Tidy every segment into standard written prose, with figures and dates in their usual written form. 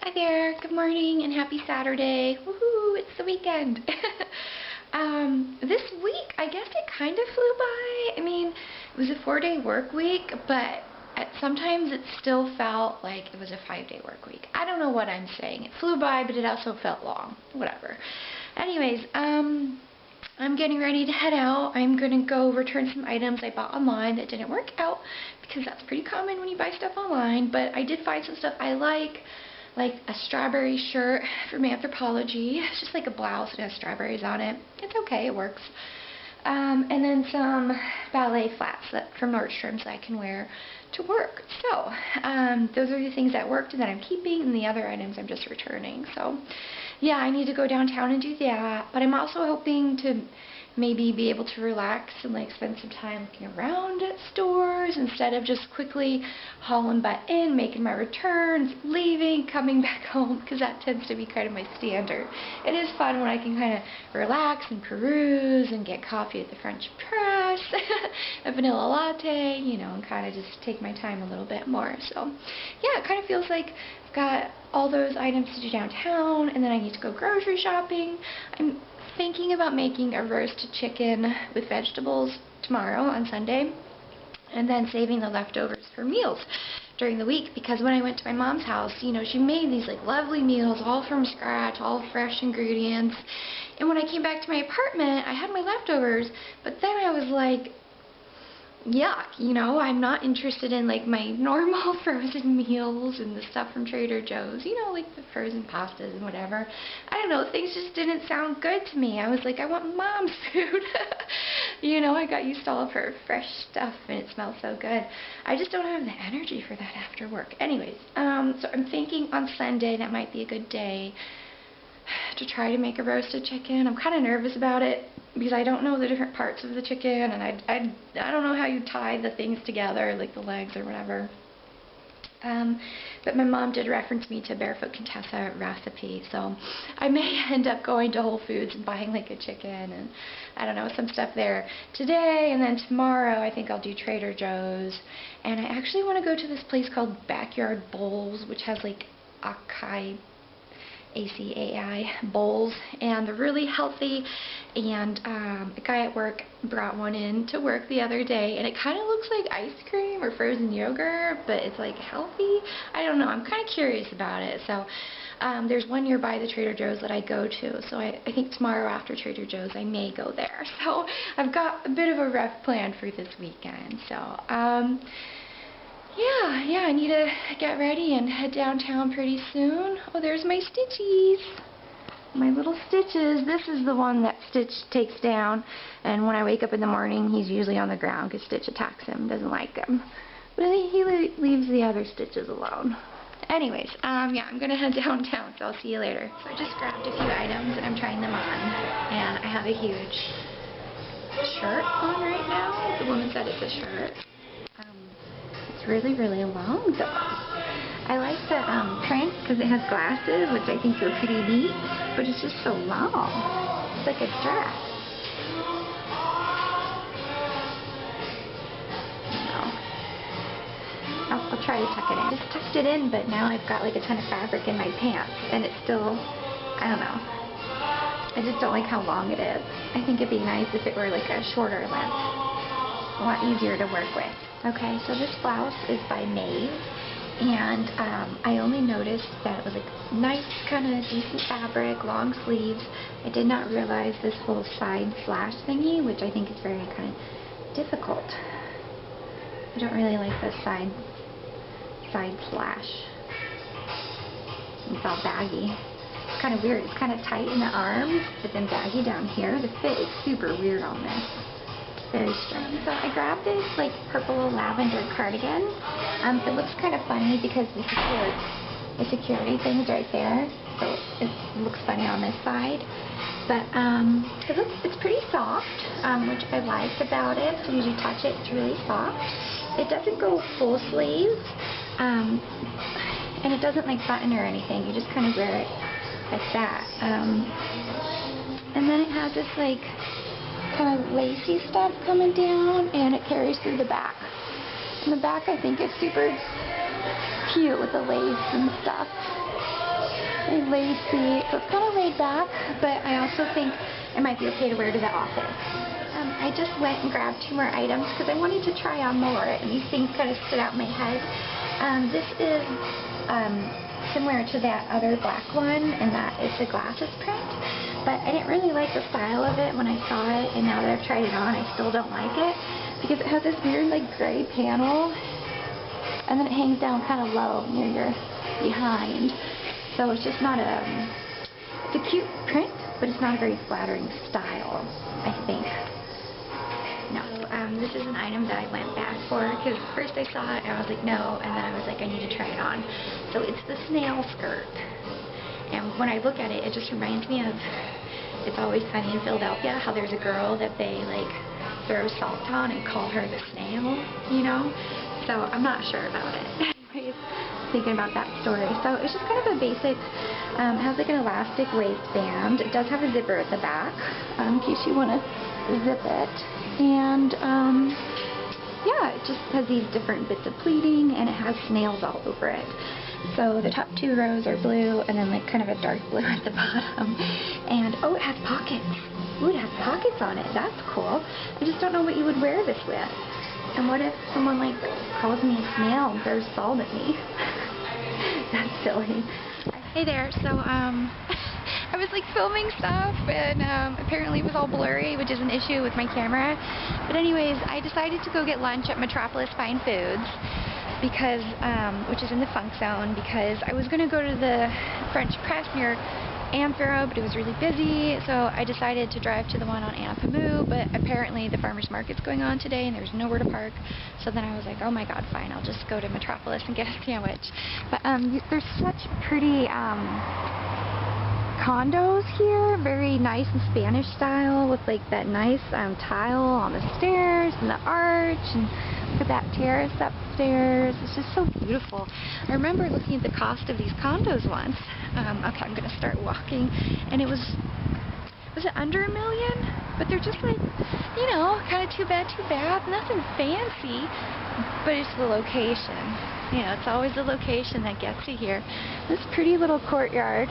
Hi there, good morning and happy Saturday. Woohoo, it's the weekend. This week, I guess it kind of flew by. I mean, it was a 4-day work week, but sometimes it still felt like it was a 5-day work week. I don't know what I'm saying. It flew by, but it also felt long. Whatever. Anyways, I'm getting ready to head out. I'm going to go return some items I bought online that didn't work out, because that's pretty common when you buy stuff online, but I did find some stuff I like a strawberry shirt from Anthropologie. It's just like a blouse that has strawberries on it. It's okay, it works. And then some ballet flats from Nordstrom's that I can wear to work. So, those are the things that worked and that I'm keeping, and the other items I'm just returning. So, yeah, I need to go downtown and do that, but I'm also hoping to maybe be able to relax and spend some time looking around at stores instead of just quickly hauling butt in, making my returns, leaving, coming back home, because that tends to be kind of my standard. It is fun when I can kind of relax and peruse and get coffee at the French press, a vanilla latte, and kind of just take my time a little bit more. So, yeah, it kind of feels like I've got all those items to do downtown, and then I need to go grocery shopping. I'm thinking about making a roasted chicken with vegetables tomorrow on Sunday, and then saving the leftovers for meals during the week, because when I went to my mom's house, she made these lovely meals all from scratch, all fresh ingredients, and when I came back to my apartment, I had my leftovers, but then I was like, yuck, I'm not interested in my normal frozen meals and the stuff from Trader Joe's, like the frozen pastas and whatever. I don't know, things just didn't sound good to me. I was like, I want mom's food. I got used to all of her fresh stuff and it smells so good. I just don't have the energy for that after work. Anyways, so I'm thinking on Sunday that might be a good day to try to make a roasted chicken. I'm kind of nervous about it because I don't know the different parts of the chicken, and I don't know how you tie the things together, like the legs or whatever. But my mom did reference me to Barefoot Contessa recipe, so I may end up going to Whole Foods and buying a chicken and I don't know, some stuff there today, and then tomorrow I think I'll do Trader Joe's, and I actually want to go to this place called Backyard Bowls, which has acai, ACAI bowls, and they're really healthy, and a guy at work brought one in to work the other day, and it kind of looks like ice cream or frozen yogurt, but it's healthy. I don't know, I'm kind of curious about it. So there's one nearby the Trader Joe's that I go to, so I think tomorrow after Trader Joe's I may go there. So I've got a bit of a rough plan for this weekend. So yeah, I need to get ready and head downtown pretty soon. Oh, there's my Stitchies. My little Stitches. This is the one that Stitch takes down, and when I wake up in the morning, he's usually on the ground because Stitch attacks him, doesn't like him. But he leaves the other Stitches alone. Anyways, yeah, I'm going to head downtown, so I'll see you later. So I just grabbed a few items, and I'm trying them on, and I have a huge shirt on right now. The woman said it's a shirt. It's really, really long though. I like the print because it has glasses, which I think are pretty neat, but it's just so long. It's like a dress. I'll try to tuck it in. I just tucked it in, but now I've got a ton of fabric in my pants, and it's still, I don't know. I just don't like how long it is. I think it'd be nice if it were a shorter length. A lot easier to work with. Okay, so this blouse is by Maeve, and I only noticed that it was nice, kind of decent fabric, long sleeves. I did not realize this whole side slash thingy, which I think is very kind of difficult. I don't really like this side slash. It's all baggy. It's kind of weird. It's kind of tight in the arms, but then baggy down here. The fit is super weird on this. Very strange. So I grabbed this purple lavender cardigan. It looks kind of funny because the security thing's right there, so it looks funny on this side. But it's pretty soft, which I liked about it. As soon as you touch it, it's really soft. It doesn't go full sleeve, and it doesn't button or anything. You just kind of wear it like that. And then it has this kind of lacy stuff coming down, and it carries through the back. And the back, I think, is super cute with the lace and stuff. Very lacy. So it's kind of laid back, but I also think it might be okay to wear to the office. I just went and grabbed 2 more items because I wanted to try on more, and these things kind of stood out in my head. This is similar to that other black one, and that is the glasses print. But I didn't really like the style of it when I saw it, and now that I've tried it on, I still don't like it because it has this weird like gray panel, and then it hangs down kind of low near your behind. So it's just not a. It's a cute print, but it's not a very flattering style, I think. No. This is an item that I went back for because first I saw it and I was like no, and then I was like I need to try it on. So it's the snail skirt, and when I look at it, it just reminds me of It's Always Sunny in Philadelphia, how there's a girl that they like throw salt on and call her the snail, you know? So I'm not sure about it. Anyways, thinking about that story. So it's just kind of a basic, it has like an elastic waistband. It does have a zipper at the back, in case you want to zip it. And yeah, it just has these different bits of pleating, and it has snails all over it. So the top 2 rows are blue, and then like kind of a dark blue at the bottom. And oh, it has pockets. Ooh, it has pockets on it. That's cool. I just don't know what you would wear this with. And what if someone like calls me a snail and throws salt at me? That's silly. Hey there. So I was like filming stuff, and apparently it was all blurry, which is an issue with my camera. But anyways, I decided to go get lunch at Metropolis Fine Foods because, which is in the Funk Zone, because I was going to go to the French press near Anthro, but it was really busy, so I decided to drive to the one on Anthropologie, but apparently the farmer's market's going on today and there's nowhere to park, so then I was like, oh my god, fine, I'll just go to Metropolis and get a sandwich. But there's such pretty condos here, very nice and Spanish style, with like that nice tile on the stairs and the arch, and look at that terrace upstairs. It's just so beautiful. I remember looking at the cost of these condos once. Okay, I'm gonna start walking, and it was it under $1 million? But they're just like, you know, kind of too bad, nothing fancy, but it's the location. You know, it's always the location that gets you here. This pretty little courtyard.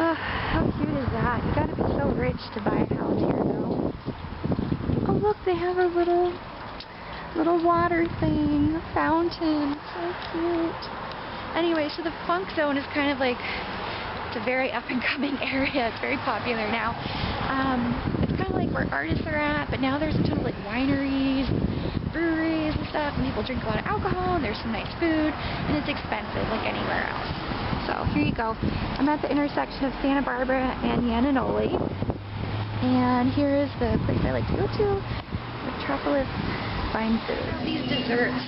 Oh, how cute is that? You gotta be so rich to buy a house here, though. Oh, look, they have a little water thing, a fountain. So cute. Anyway, so the Funk Zone is kind of like, it's a very up-and-coming area. It's very popular now. It's kind of like where artists are at, but now there's a ton of like wineries, breweries and stuff, and people drink a lot of alcohol, and there's some nice food, and it's expensive like anywhere else. So here you go. I'm at the intersection of Santa Barbara and Yananoli, and here is the place I like to go to, Metropolis Fine Foods. These desserts.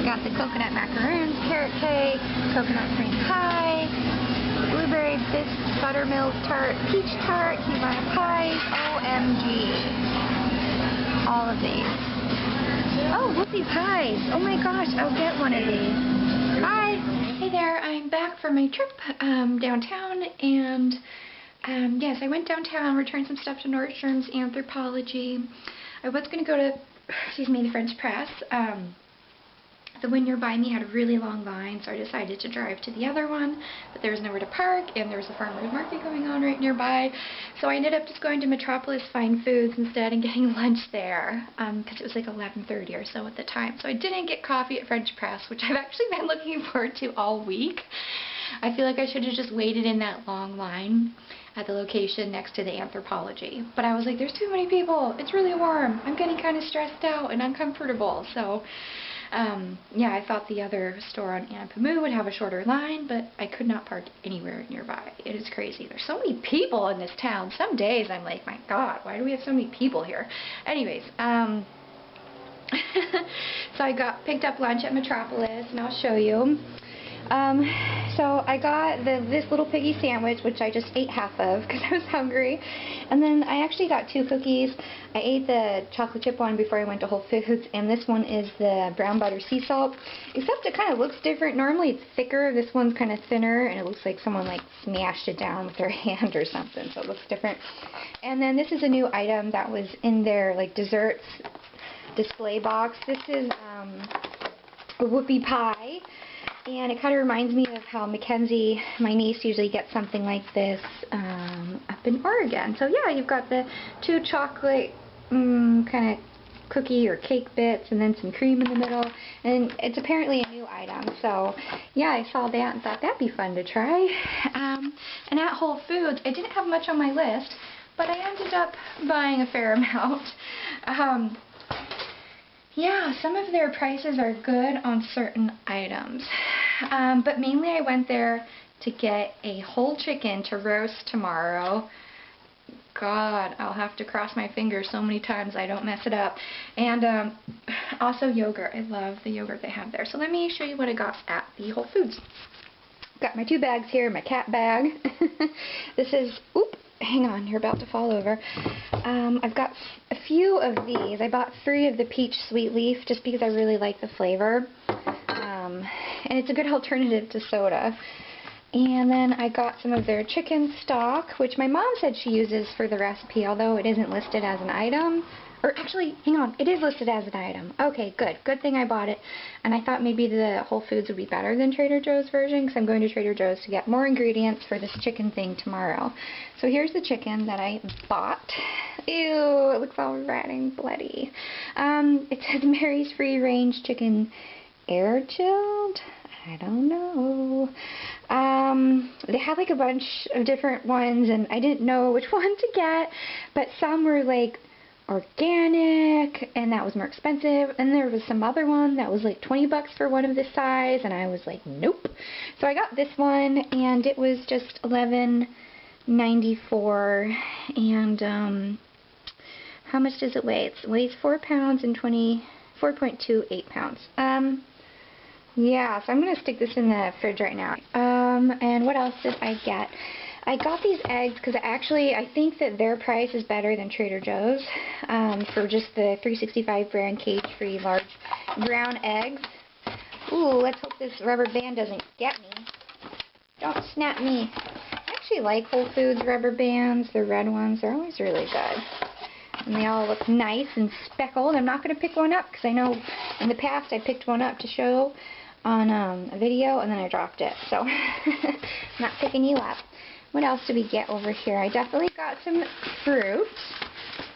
Got the coconut macaroons, carrot cake, coconut cream pie, blueberry bisque buttermilk tart, peach tart, key lime pies. OMG. All of these. Oh, whoopie pies. Oh my gosh, I'll get one of these. Hi. Hey there, I'm back from my trip downtown, and yes, I went downtown, returned some stuff to Nordstrom's, Anthropologie. I was going to go to, excuse me, the French press. The one nearby me had a really long line, so I decided to drive to the other one, but there was nowhere to park, and there was a farmer's market going on right nearby, so I ended up just going to Metropolis Fine Foods instead and getting lunch there, because it was like 11:30 or so at the time. So I didn't get coffee at French Press, which I've actually been looking forward to all week. I feel like I should have just waited in that long line at the location next to the Anthropologie, but I was like, there's too many people, it's really warm, I'm getting kind of stressed out and uncomfortable, so yeah, I thought the other store on Anthropologie would have a shorter line, but I could not park anywhere nearby. It is crazy. There's so many people in this town. Some days I'm like, my god, why do we have so many people here? Anyways, so I picked up lunch at Metropolis, and I'll show you. So I got this little piggy sandwich, which I just ate half of because I was hungry, and then I actually got 2 cookies. I ate the chocolate chip one before I went to Whole Foods, and this one is the brown butter sea salt, except it kind of looks different. Normally it's thicker, this one's kind of thinner, and it looks like someone like smashed it down with their hand or something, so it looks different. And then this is a new item that was in their like desserts display box. This is a whoopie pie. And it kind of reminds me of how Mackenzie, my niece, usually gets something like this up in Oregon. So yeah, you've got the 2 chocolate kind of cookie or cake bits and then some cream in the middle. And it's apparently a new item. So yeah, I saw that and thought that'd be fun to try. And at Whole Foods, I didn't have much on my list, but I ended up buying a fair amount. Yeah, some of their prices are good on certain items. But mainly I went there to get a whole chicken to roast tomorrow. God, I'll have to cross my fingers so many times I don't mess it up. And also yogurt. I love the yogurt they have there. So let me show you what I got at the Whole Foods. Got my 2 bags here, my cat bag. This is, oop, hang on, you're about to fall over. I've got a few of these. I bought 3 of the peach sweet leaf just because I really like the flavor. And it's a good alternative to soda. And then I got some of their chicken stock, which my mom said she uses for the recipe, although it isn't listed as an item. Or actually, hang on, it is listed as an item. Okay, good. Good thing I bought it. And I thought maybe the Whole Foods would be better than Trader Joe's version, because I'm going to Trader Joe's to get more ingredients for this chicken thing tomorrow. So here's the chicken that I bought. Ew, it looks all red and bloody. It says Mary's Free Range Chicken Air Chilled. I don't know. They had like a bunch of different ones, and I didn't know which one to get, but some were like organic, and that was more expensive, and there was some other one that was like 20 bucks for one of this size, and I was like, nope. So I got this one, and it was just $11.94, and how much does it weigh? It weighs 4 pounds and 4.28 pounds. Yeah, so I'm going to stick this in the fridge right now. And what else did I get? I got these eggs because actually I think that their price is better than Trader Joe's for just the 365 brand cage-free large brown eggs. Ooh, let's hope this rubber band doesn't get me. Don't snap me. I actually like Whole Foods rubber bands. The red ones, they're always really good. And they all look nice and speckled. I'm not going to pick one up because I know in the past I picked one up to show on a video and then I dropped it. So I'm not picking you up. What else did we get over here? I definitely got some fruit.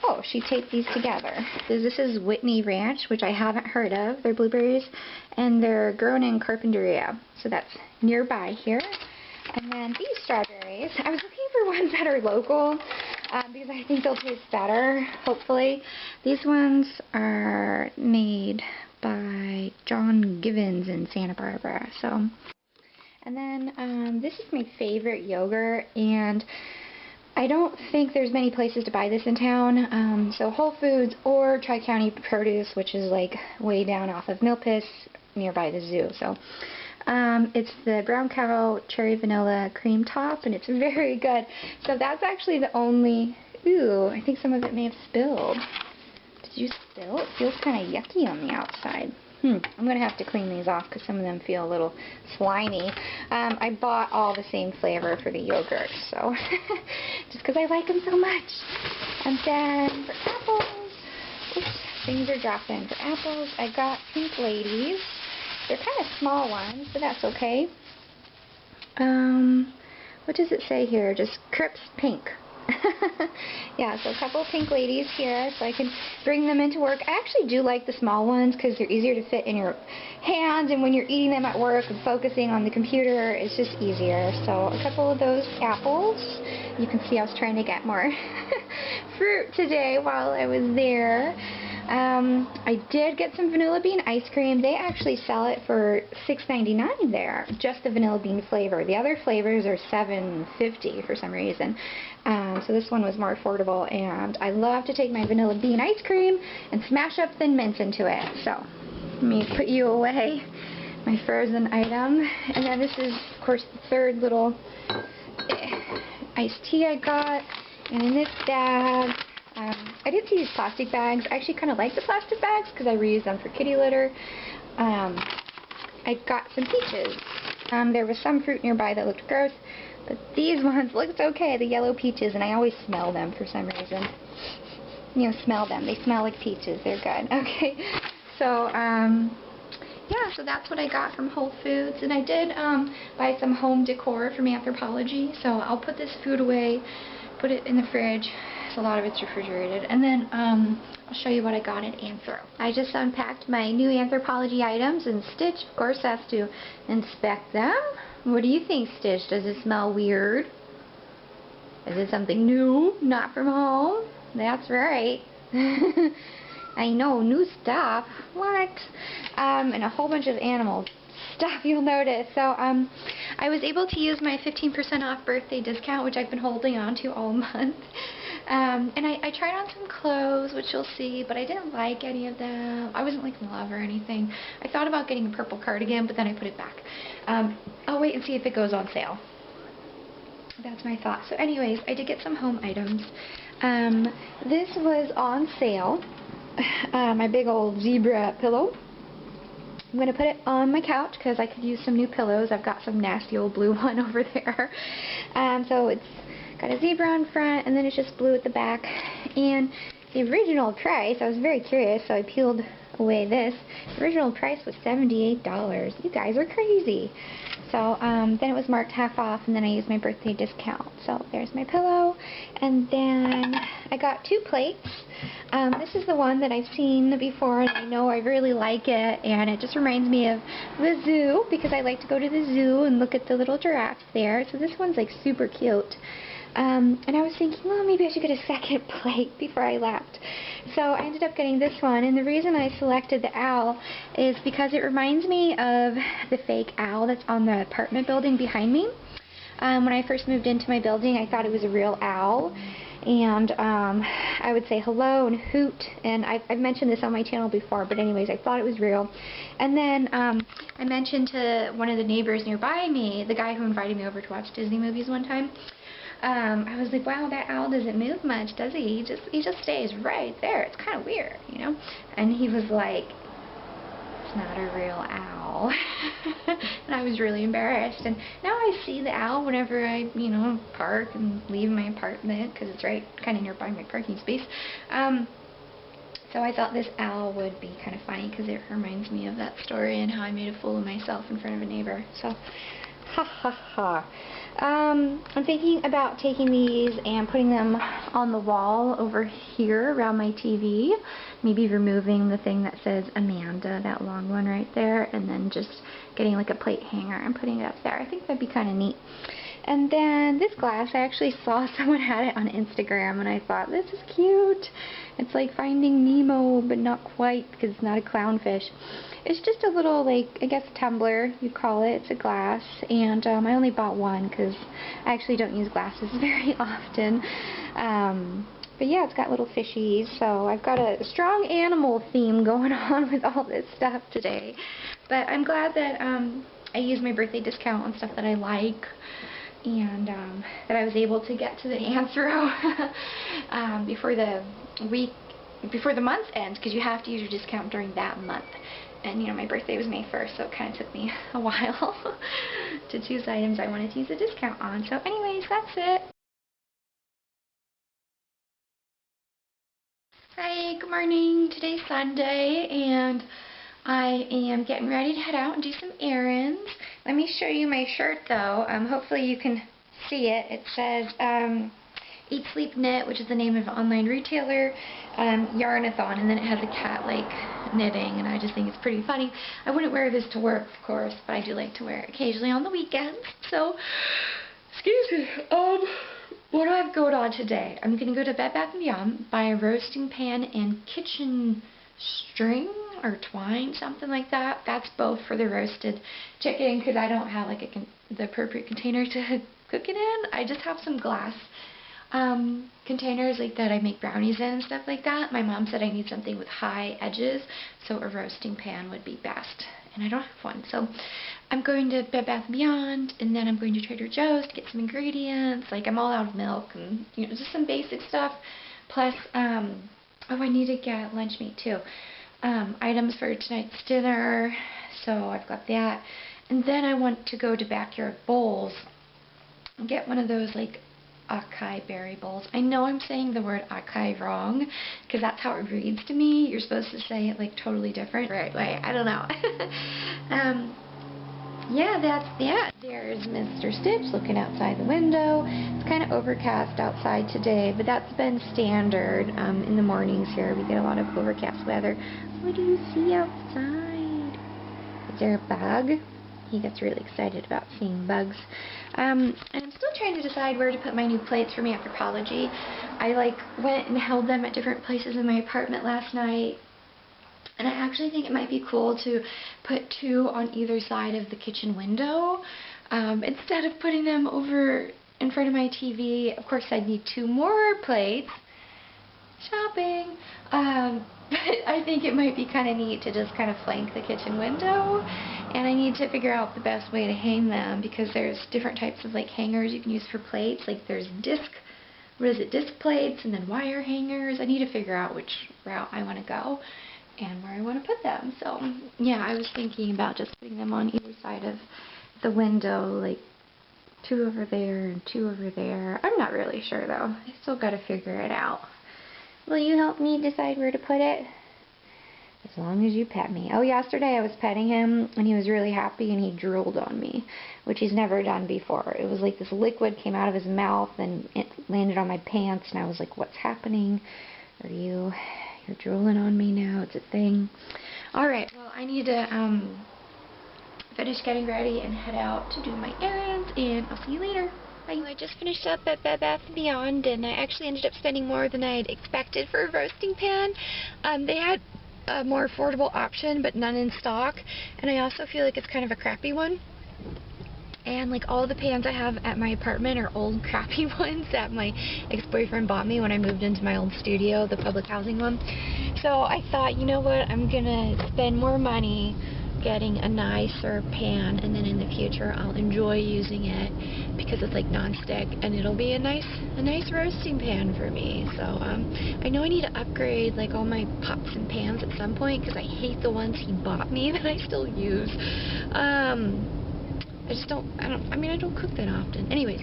Oh, she taped these together. This is Whitney Ranch, which I haven't heard of. They're blueberries, and they're grown in Carpinteria. So that's nearby here. And then these strawberries. I was looking for ones that are local because I think they'll taste better, hopefully. These ones are made by John Givens in Santa Barbara. So, and then this is my favorite yogurt, and I don't think there's many places to buy this in town. So Whole Foods or Tri-County Produce, which is like way down off of Milpitas nearby the zoo. So it's the Brown Cow Cherry Vanilla Cream Top, and it's very good. So that's actually the only, ooh, I think some of it may have spilled. Did you spill? It feels kind of yucky on the outside. I'm going to have to clean these off because some of them feel a little slimy. I bought all the same flavor for the yogurt, so just because I like them so much. And then for apples, oops, things are dropping. For apples, I got Pink Ladies. They're kind of small ones, but that's okay. What does it say here? Just Crips Pink. Yeah, so a couple of Pink Ladies here, so I can bring them into work. I actually do like the small ones because they're easier to fit in your hands, and when you're eating them at work and focusing on the computer, it's just easier. So a couple of those apples. You can see I was trying to get more fruit today while I was there. I did get some vanilla bean ice cream. They actually sell it for $6.99 there, just the vanilla bean flavor. The other flavors are $7.50 for some reason. So this one was more affordable, and I love to take my vanilla bean ice cream and smash up Thin Mints into it. So let me put you away, my frozen item. And then this is, of course, the third little iced tea I got. And in this bag, I did see these plastic bags. I actually kind of like the plastic bags because I reuse them for kitty litter. I got some peaches. There was some fruit nearby that looked gross, but these ones looked okay, the yellow peaches, and I always smell them for some reason. You know, smell them. They smell like peaches. They're good. Okay. So, yeah, yeah, so that's what I got from Whole Foods. And I did buy some home decor from Anthropologie. So I'll put this food away, put it in the fridge. So a lot of it's refrigerated. And then I'll show you what I got at Anthro. I just unpacked my new Anthropologie items, and Stitch, of course, has to inspect them. What do you think, Stitch? Does it smell weird? Is it something new? Not from home? That's right. I know, new stuff. What? And a whole bunch of animal stuff, you'll notice. So I was able to use my 15% off birthday discount, which I've been holding on to all month. And I tried on some clothes, which you'll see, but I didn't like any of them. I wasn't like in love or anything. I thought about getting a purple cardigan, but then I put it back. I'll wait and see if it goes on sale. That's my thought. So anyways, I did get some home items. This was on sale. My big old zebra pillow. I'm going to put it on my couch because I could use some new pillows. I've got some nasty old blue one over there. So it's got a zebra on front, and then it's just blue at the back. And the original price, I was very curious, so I peeled away this. The original price was $78. You guys are crazy. So then it was marked half off, and then I used my birthday discount. So there's my pillow. And then I got 2 plates. This is the one that I've seen before, and I know I really like it. And it just reminds me of the zoo, because I like to go to the zoo and look at the little giraffes there. So this one's like super cute. And I was thinking, well, maybe I should get a second plate before I left. So I ended up getting this one, and the reason I selected the owl is because it reminds me of the fake owl that's on the apartment building behind me. When I first moved into my building, I thought it was a real owl, and I would say hello and hoot, and I've mentioned this on my channel before, but anyways, I thought it was real. And then I mentioned to one of the neighbors nearby me, the guy who invited me over to watch Disney movies one time, I was like, wow, that owl doesn't move much, does he? He just stays right there. It's kind of weird, you know? And he was like, it's not a real owl. And I was really embarrassed. And now I see the owl whenever I, you know, park and leave my apartment, because it's right kind of nearby my parking space. So I thought this owl would be kind of funny, because it reminds me of that story and how I made a fool of myself in front of a neighbor. So, ha ha ha. I'm thinking about taking these and putting them on the wall over here around my TV. Maybe removing the thing that says Amanda, that long one right there, and then just getting like a plate hanger and putting it up there. I think that'd be kind of neat. And then this glass, I actually saw someone had it on Instagram, and I thought, this is cute. It's like Finding Nemo, but not quite, because it's not a clownfish. It's just a little, like, I guess tumbler, you call it. It's a glass, and I only bought one because I actually don't use glasses very often. But yeah, it's got little fishies, so I've got a strong animal theme going on with all this stuff today. But I'm glad that I used my birthday discount on stuff that I like, and that I was able to get to the Anthro before the month ends, because you have to use your discount during that month. And, you know, my birthday was May 1st, so it kind of took me a while to choose items I wanted to use a discount on. So anyways, that's it. Hi, good morning. Today's Sunday, and I am getting ready to head out and do some errands. Let me show you my shirt, though. Hopefully you can see it. It says Eat, Sleep, Knit, which is the name of an online retailer, Yarnathon, and then it has a cat, like, knitting, and I just think it's pretty funny. I wouldn't wear this to work, of course, but I do like to wear it occasionally on the weekends. So, excuse me, what do I have going on today? I'm going to go to Bed Bath & Beyond, buy a roasting pan and kitchen string or twine, something like that. That's both for the roasted chicken, because I don't have like the appropriate container to cook it in. I just have some glass containers like that I make brownies in and stuff like that. My mom said I need something with high edges, so a roasting pan would be best, and I don't have one. So I'm going to Bed Bath & Beyond, and then I'm going to Trader Joe's to get some ingredients. Like, I'm all out of milk and, you know, just some basic stuff. Plus, oh, I need to get lunch meat too. Items for tonight's dinner, so I've got that. And then I want to go to Backyard Bowls and get one of those, like, acai berry bowls. I know I'm saying the word acai wrong, because that's how it reads to me. You're supposed to say it like totally different, right way. I don't know. Yeah, that's that. There's Mr. Stitch looking outside the window. It's kind of overcast outside today, but that's been standard in the mornings here. We get a lot of overcast weather. What do you see outside? Is there a bug? He gets really excited about seeing bugs. And I'm still trying to decide where to put my new plates from Anthropologie. I went and held them at different places in my apartment last night. And I actually think it might be cool to put 2 on either side of the kitchen window instead of putting them over in front of my TV. Of course, I'd need 2 more plates. Shopping. But I think it might be kind of neat to just kind of flank the kitchen window. And I need to figure out the best way to hang them, because there's different types of hangers you can use for plates. There's disc plates and then wire hangers. I need to figure out which route I want to go and where I want to put them. So yeah, I was thinking about just putting them on either side of the window, 2 over there and 2 over there. I'm not really sure though. I still got to figure it out. Will you help me decide where to put it? As long as you pet me. Oh, yesterday I was petting him and he was really happy and he drooled on me, which he's never done before. It was like this liquid came out of his mouth and it landed on my pants, and I was like, what's happening? You're drooling on me now. It's a thing. Alright, well, I need to finish getting ready and head out to do my errands, and I'll see you later. Bye. I just finished up at Bed Bath & Beyond, and I actually ended up spending more than I'd expected for a roasting pan. They had a more affordable option, but none in stock, and I also feel like it's kind of a crappy one. And all the pans I have at my apartment are old crappy ones that my ex-boyfriend bought me when I moved into my old studio, the public housing one. So I thought, you know what, I'm gonna spend more money getting a nicer pan, and then in the future I'll enjoy using it because it's non-stick, and it'll be a nice roasting pan for me. So I know I need to upgrade all my pots and pans at some point, because I hate the ones he bought me that I still use. I don't cook that often. Anyways,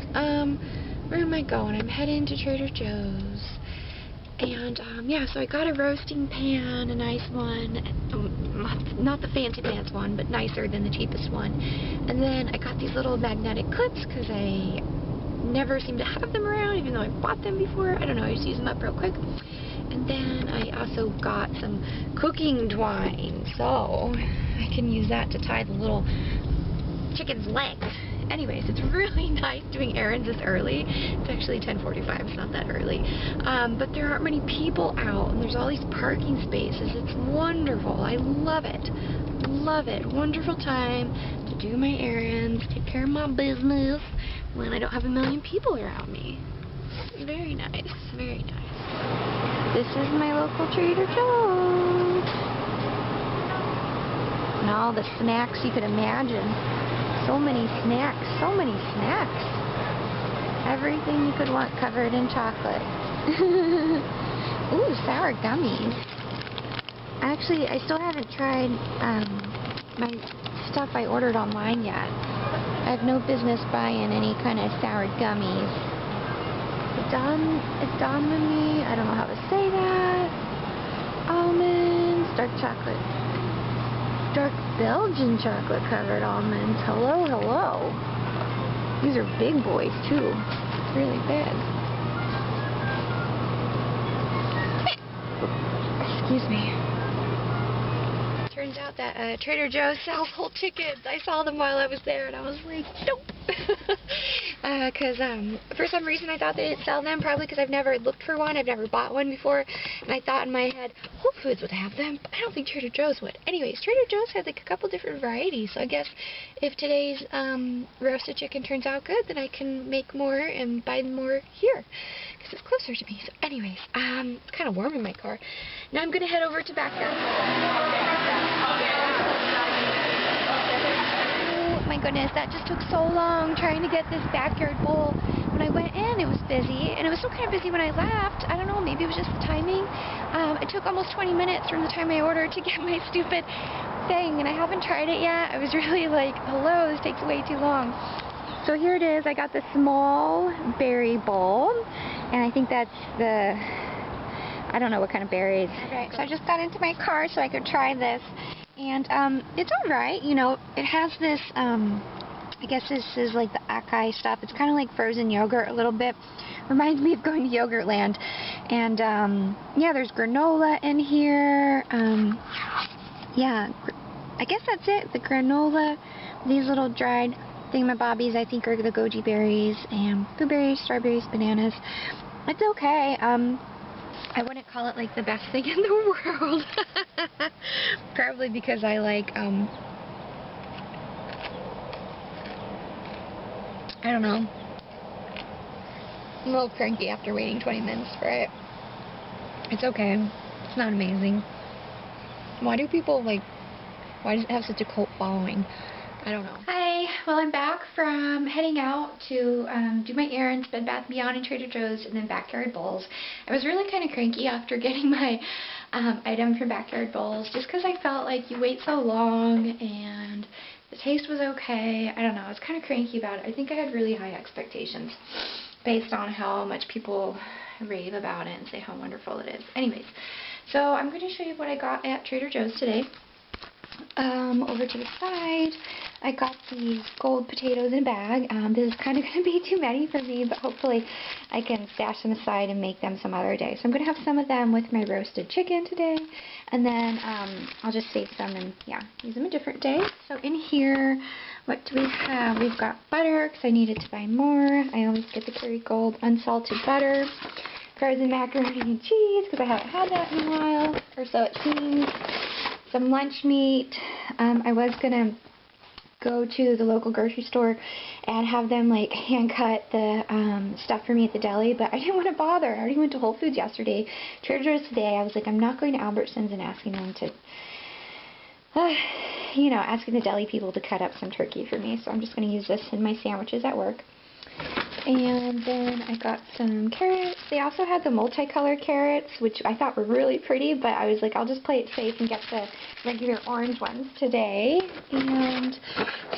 where am I going? I'm heading to Trader Joe's. And, yeah, so I got a roasting pan, a nice one. Not the fancy pants one, but nicer than the cheapest one. And then I got these little magnetic clips, because I never seem to have them around, even though I bought them before. I don't know, I just use them up real quick. And then I also got some cooking twine, so I can use that to tie the little chicken's legs. Anyways, it's really nice doing errands this early. It's actually 10:45, it's not that early. But there aren't many people out, and there's all these parking spaces. It's wonderful. I love it. Love it. Wonderful time to do my errands, take care of my business when I don't have a million people around me. Very nice. Very nice. This is my local Trader Joe's. And all the snacks you could imagine. So many snacks, so many snacks. Everything you could want covered in chocolate. Ooh, sour gummies. Actually, I still haven't tried my stuff I ordered online yet. I have no business buying any kind of sour gummies. Adomini, I don't know how to say that. Almonds, dark chocolate. Dark Belgian chocolate covered almonds. Hello, hello. These are big boys too. It's really big. Excuse me. Turns out that Trader Joe's sells whole chickens. I saw them while I was there, and I was like, nope. Because for some reason I thought they didn't sell them, probably because I've never looked for one, I've never bought one before, and I thought in my head, Whole Foods would have them, but I don't think Trader Joe's would. Anyways, Trader Joe's had a couple different varieties, so I guess if today's roasted chicken turns out good, then I can make more and buy more here, because it's closer to me. So anyways, it's kind of warm in my car. Now I'm going to head over to backyard. My goodness, that just took so long trying to get this backyard bowl. When I went in, it was busy, and it was still kind of busy when I left. I don't know, maybe it was just the timing. It took almost 20 minutes from the time I ordered to get my stupid thing, and I haven't tried it yet. I was really like, hello, this takes way too long. So here it is. I got the small berry bowl, and I think that's the, I don't know what kind of berries. Okay, so I just got into my car so I could try this, and it's alright, you know, it has this, I guess this is like the acai stuff. It's kind of like frozen yogurt a little bit. Reminds me of going to Yogurtland. And yeah, there's granola in here. Yeah, I guess that's it. The granola, these little dried thingamabobbies, I think are the goji berries, and blueberries, strawberries, bananas. It's okay. I wouldn't call it like the best thing in the world. Probably because I like, I don't know. I'm a little cranky after waiting 20 minutes for it. It's okay. It's not amazing. Why do people like, why does it have such a cult following? I don't know. Hi. Well, I'm back from heading out to do my errands, Bed Bath & Beyond and Trader Joe's, and then Backyard Bowls. I was really kind of cranky after getting my item from Backyard Bowls, just because I felt like you wait so long and the taste was okay. I don't know. I was kind of cranky about it. I think I had really high expectations based on how much people rave about it and say how wonderful it is. Anyways, so I'm going to show you what I got at Trader Joe's today. Over to the side, I got these gold potatoes in a bag. This is kind of going to be too many for me, but hopefully I can stash them aside and make them some other day. So I'm going to have some of them with my roasted chicken today, and then I'll just save some and, yeah, use them a different day. So in here, what do we have? We've got butter, because I needed to buy more. I always get the Kerrygold unsalted butter. Frozen macaroni and cheese, because I haven't had that in a while, or so it seems. Some lunch meat. I was gonna go to the local grocery store and have them like hand cut the stuff for me at the deli, but I didn't want to bother. I already went to Whole Foods yesterday. Trader Joe's today. I was like, I'm not going to Albertsons and asking them to, you know, asking the deli people to cut up some turkey for me. So I'm just going to use this in my sandwiches at work. And then I got some carrots. They also had the multicolored carrots, which I thought were really pretty, but I was like, I'll just play it safe and get the regular orange ones today. And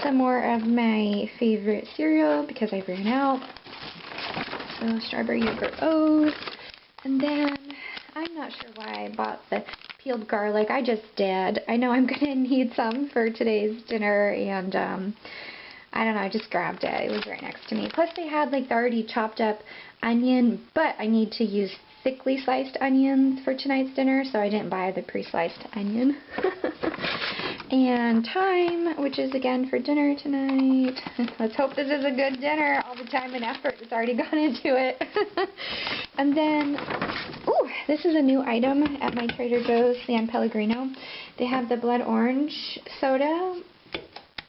some more of my favorite cereal, because I ran out. So strawberry yogurt oats. And then, I'm not sure why I bought the peeled garlic. I just did. I know I'm going to need some for today's dinner, and I don't know, I just grabbed it. It was right next to me. Plus they had like the already chopped up onion, but I need to use thickly sliced onions for tonight's dinner, so I didn't buy the pre-sliced onion. And thyme, which is again for dinner tonight. Let's hope this is a good dinner. All the time and effort that's already gone into it. And then, ooh, this is a new item at my Trader Joe's, San Pellegrino. They have the blood orange soda.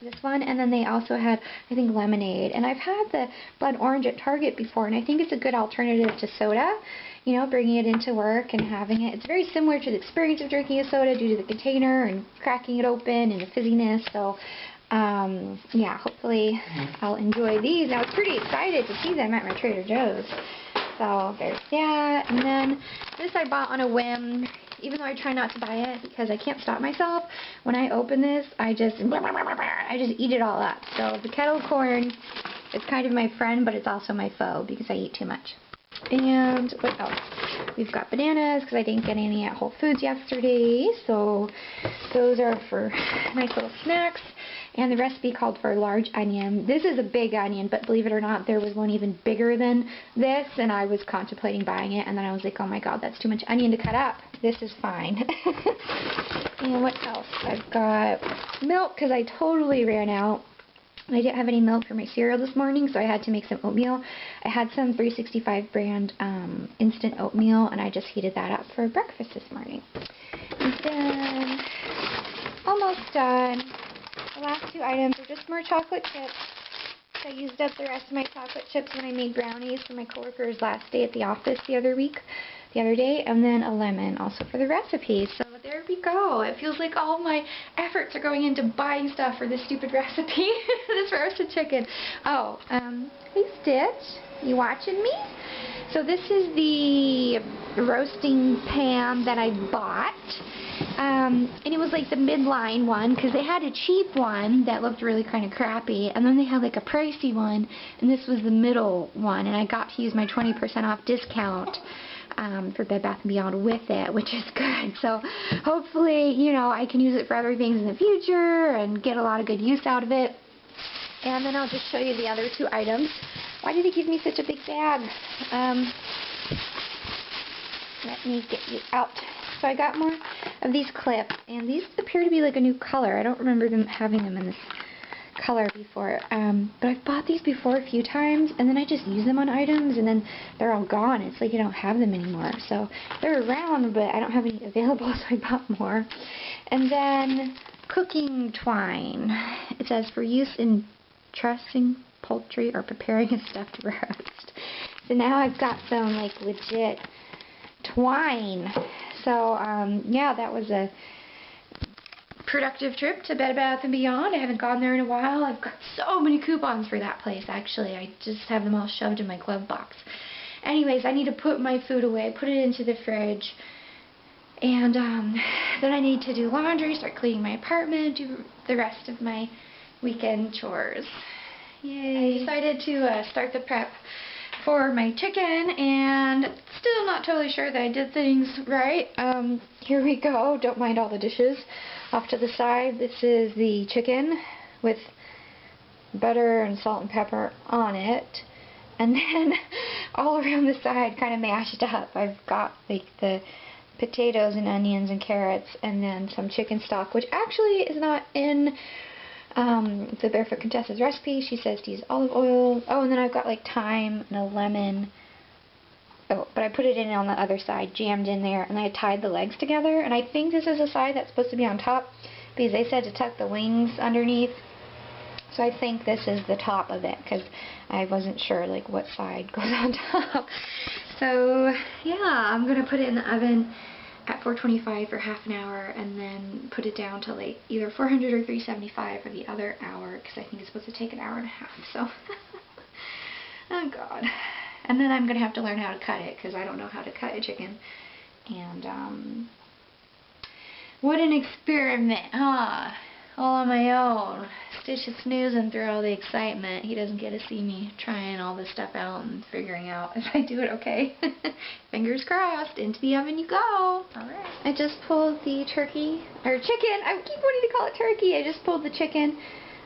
This one, and then they also had, I think, lemonade. And I've had the blood orange at Target before, and I think it's a good alternative to soda. You know, bringing it into work and having it. It's very similar to the experience of drinking a soda due to the container and cracking it open and the fizziness. So, yeah, hopefully I'll enjoy these. I was pretty excited to see them at my Trader Joe's. So there's that. And then this I bought on a whim, even though I try not to buy it because I can't stop myself. When I open this, I just eat it all up. So the kettle corn is kind of my friend, but it's also my foe because I eat too much. And what else? We've got bananas because I didn't get any at Whole Foods yesterday. So those are for nice little snacks. And the recipe called for a large onion. This is a big onion, but believe it or not, there was one even bigger than this, and I was contemplating buying it, and then I was like, oh my god, that's too much onion to cut up. This is fine. And what else? I've got milk, because I totally ran out. I didn't have any milk for my cereal this morning, so I had to make some oatmeal. I had some 365 brand instant oatmeal, and I just heated that up for breakfast this morning. And then, almost done. The last two items are just more chocolate chips. I used up the rest of my chocolate chips when I made brownies for my coworkers last day at the office the other day, and then a lemon also for the recipe. So there we go. It feels like all my efforts are going into buying stuff for this stupid recipe, this roasted chicken. Oh, hey Stitch, you watching me? So this is the roasting pan that I bought. And it was like the midline one, because they had a cheap one that looked really kind of crappy, and then they had like a pricey one, and this was the middle one, and I got to use my 20% off discount for Bed Bath & Beyond with it, which is good. So hopefully, you know, I can use it for other things in the future and get a lot of good use out of it. And then I'll just show you the other two items. Why did he give me such a big bag? Let me get you out. So I got more of these clips, and these appear to be like a new color. I don't remember them having them in this color before. But I've bought these before a few times, and then I just use them on items, and then they're all gone. It's like you don't have them anymore. So they're around, but I don't have any available, so I bought more. And then cooking twine. It says for use in trussing poultry or preparing a stuffed roast. So now I've got some like legit twine. So yeah, that was a productive trip to Bed Bath & Beyond. I haven't gone there in a while. I've got so many coupons for that place, actually. I just have them all shoved in my glove box. Anyways, I need to put my food away, put it into the fridge, and then I need to do laundry, start cleaning my apartment, do the rest of my weekend chores. Yay. I decided to start the prep for my chicken, and still not totally sure that I did things right. Here we go. Don't mind all the dishes off to the side. This is the chicken with butter and salt and pepper on it, and then all around the side, kind of mashed up, I've got like the potatoes and onions and carrots, and then some chicken stock, which actually is not in the Barefoot Contessa's recipe. She says to use olive oil. Oh, and then I've got like thyme and a lemon. Oh, but I put it in on the other side, jammed in there, and I tied the legs together. And I think this is the side that's supposed to be on top, because they said to tuck the wings underneath. So I think this is the top of it, because I wasn't sure like what side goes on top. So yeah, I'm gonna put it in the oven at 425 for half an hour, and then put it down to like either 400 or 375 for the other hour, because I think it's supposed to take an hour and a half. So oh god. And then I'm gonna have to learn how to cut it, because I don't know how to cut a chicken. And what an experiment, huh? All on my own. Stitch is snoozing through all the excitement. He doesn't get to see me trying all this stuff out and figuring out if I do it okay. Fingers crossed. Into the oven you go. Alright. I just pulled the turkey, or chicken. I keep wanting to call it turkey. I just pulled the chicken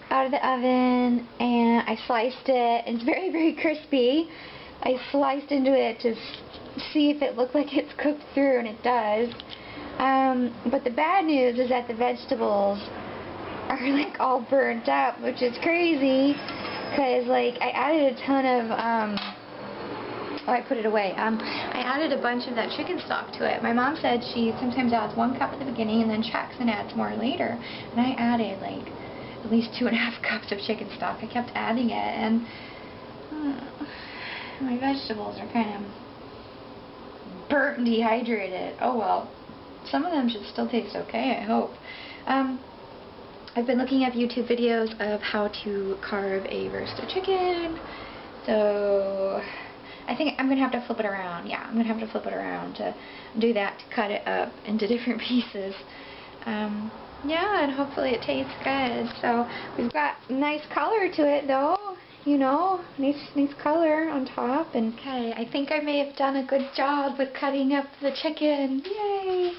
out of the oven, and I sliced it. It's very, very crispy. I sliced into it to see if it looked like it's cooked through, and it does. But the bad news is that the vegetables are like all burnt up, which is crazy, because like I added a ton of oh, I put it away. I added a bunch of that chicken stock to it. My mom said she sometimes adds 1 cup at the beginning and then checks and adds more later, and I added like at least 2.5 cups of chicken stock. I kept adding it, and my vegetables are kind of burnt and dehydrated. Oh well, some of them should still taste okay, I hope. I've been looking up YouTube videos of how to carve a roasted chicken, so I think I'm going to have to flip it around. Yeah, I'm going to have to flip it around to do that, to cut it up into different pieces. Yeah, and hopefully it tastes good. So we've got nice color to it though, you know, nice color on top. And okay, I think I may have done a good job with cutting up the chicken. Yay!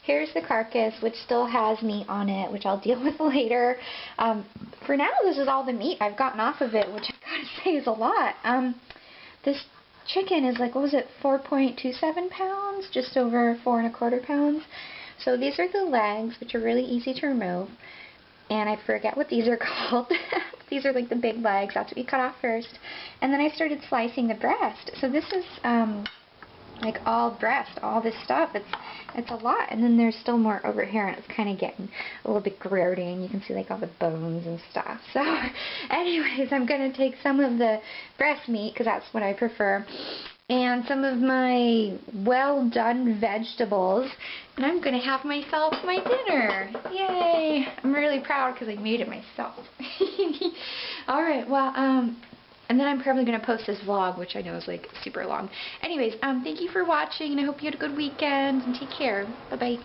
Here's the carcass, which still has meat on it, which I'll deal with later. For now, this is all the meat I've gotten off of it, which I've got to say is a lot. This chicken is like, what was it, 4.27 pounds? Just over 4¼ pounds. So these are the legs, which are really easy to remove. And I forget what these are called. These are like the big legs. That's what you cut off first. And then I started slicing the breast. So this is like all breast, all this stuff. It's a lot, and then there's still more over here, and it's kind of getting a little bit grody, and you can see like all the bones and stuff. So anyways, I'm going to take some of the breast meat, because that's what I prefer, and some of my well done vegetables, and I'm going to have myself my dinner. Yay! I'm really proud because I made it myself. Alright, well, and then I'm probably going to post this vlog, which I know is like super long. Anyways, thank you for watching, and I hope you had a good weekend, and take care. Bye-bye.